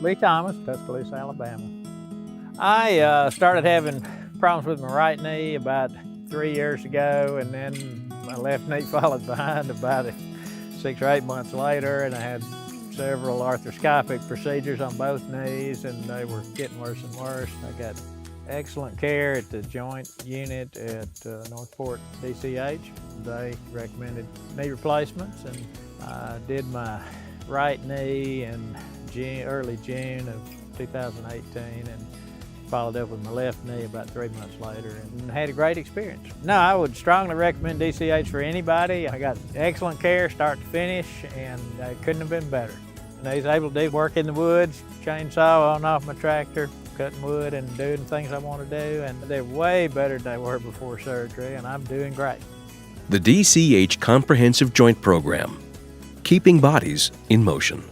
Lee Thomas, Tuscaloosa, Alabama. I started having problems with my right knee about 3 years ago, and then my left knee followed behind about 6 or 8 months later, and I had several arthroscopic procedures on both knees, and they were getting worse and worse. I got excellent care at the joint unit at Northport DCH. They recommended knee replacements, and I did my right knee in early June of 2018, and followed up with my left knee about 3 months later, and had a great experience. No, I would strongly recommend DCH for anybody. I got excellent care start to finish, and it couldn't have been better. And I was able to do work in the woods, chainsaw on off my tractor, cutting wood and doing things I want to do, and they're way better than they were before surgery, and I'm doing great. The DCH Comprehensive Joint Program, keeping bodies in motion.